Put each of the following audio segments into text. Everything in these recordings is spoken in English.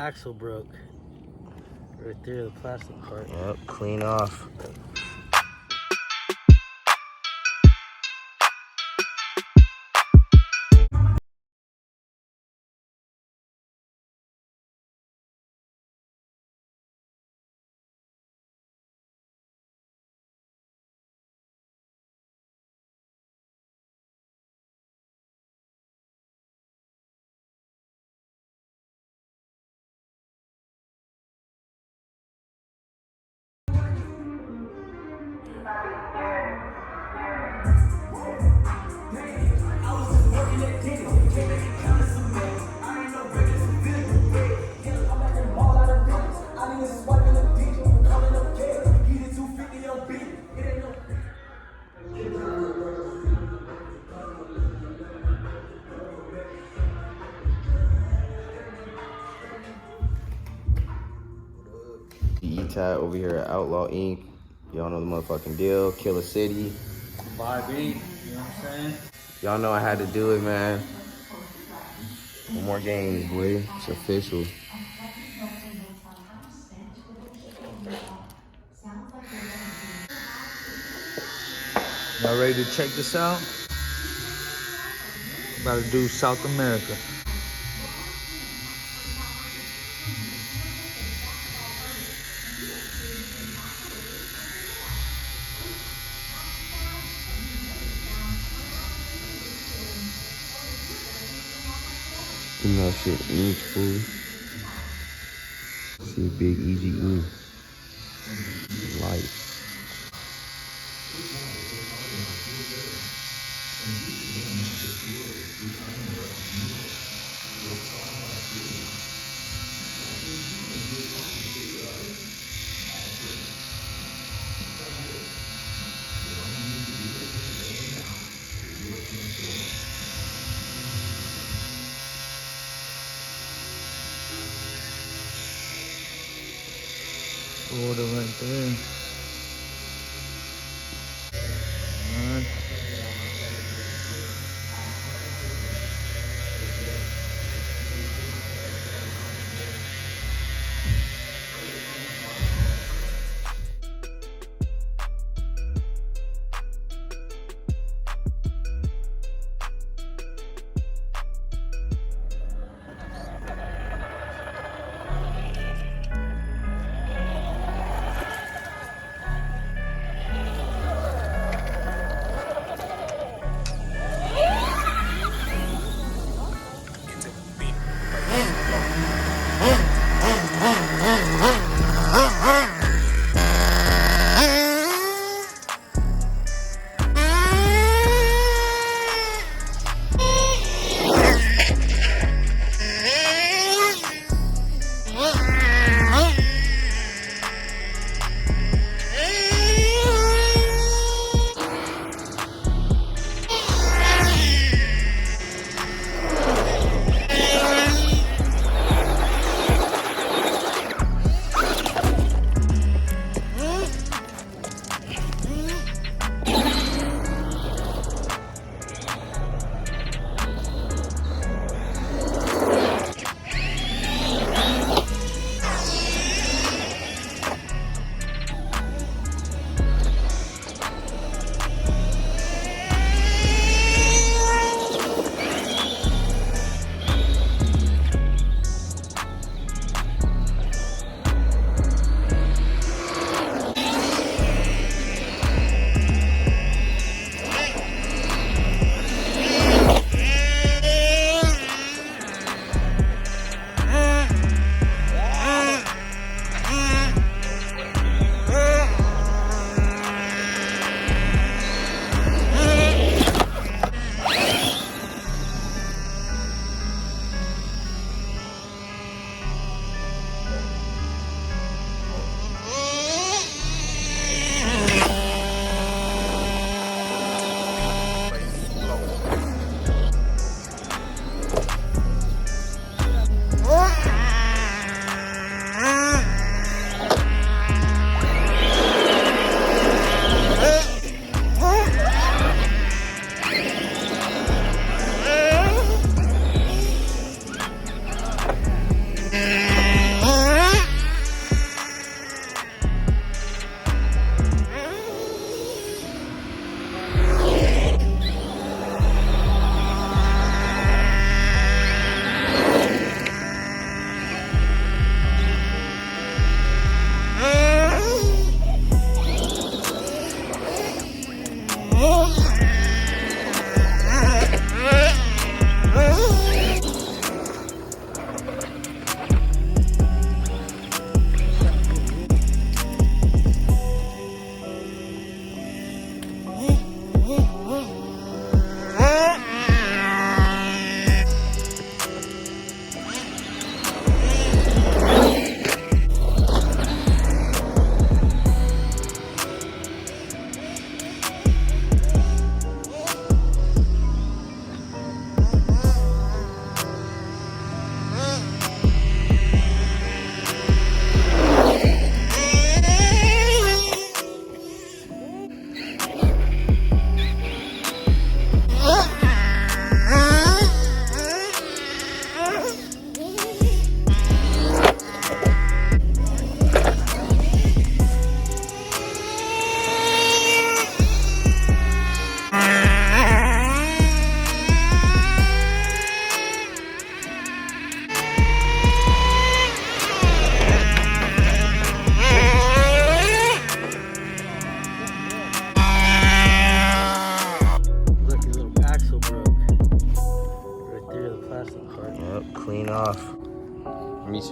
axle broke. Right there, the plastic part. Yep, clean off. E-Tat over here at Outlaw Inc. Y'all know the motherfucking deal. Killer City. Vibe 8, you know what I'm saying? Y'all know I had to do it, man. One more games, boy. It's official. Y'all ready to check this out? About to do South America. You know shit, Inc. fool. See big easy E. Light. Order right there. Alright.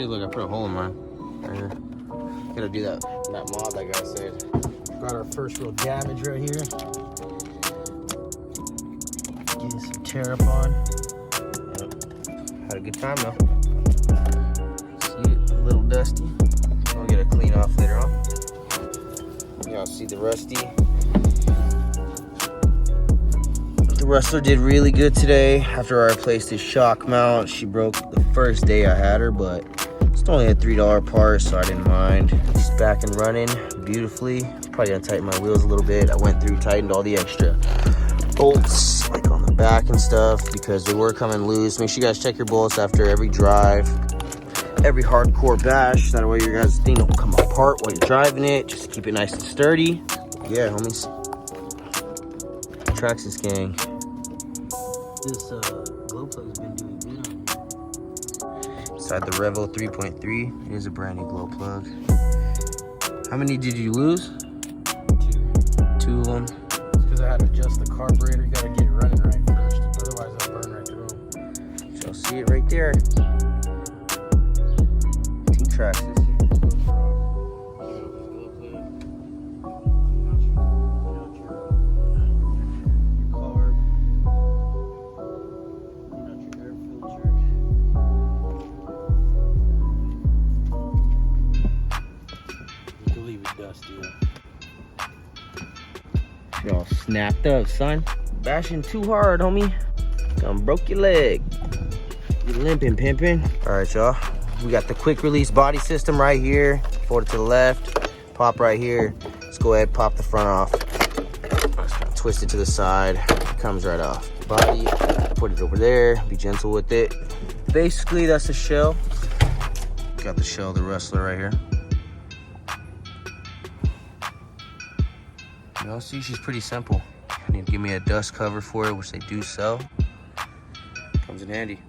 look, I put a hole in mine. Right here. Gotta do that mod that guy said. Got our first real damage right here. Getting some tear up on. Yep. Had a good time though. See it, a little dusty. I'll get it clean off later on. Y'all see the rusty. The Rustler did really good today. After I replaced his shock mount, she broke the first day I had her, but it's only a $3 part, so I didn't mind. She's back and running beautifully. Probably gonna tighten my wheels a little bit. I went through, tightened all the extra bolts, like on the back and stuff, because they were coming loose. Make sure you guys check your bolts after every drive, every hardcore bash. That way your guys' thing don't come apart while you're driving it. Just keep it nice and sturdy. Yeah, homies. Traxxas gang. This glow plug's been doing good on here. Inside the Revo 3.3, it is a brand new glow plug. How many did you lose? 2. 2 of them. It's because I had to adjust the carburetor. You gotta get it running right first, otherwise I'll burn right through them. You'll see it right there. Team Traxxas. Y'all snapped up, son. Bashing too hard, homie. Done broke your leg. You limping, pimping. All right, y'all. We got the quick release body system right here. Fold it to the left. Pop right here. Let's go ahead, pop the front off. Twist it to the side. Comes right off. Body, put it over there. Be gentle with it. Basically, that's the shell. Got the shell of the Rustler right here. Y'all see, she's pretty simple. I need to give me a dust cover for it, which they do sell. Comes in handy.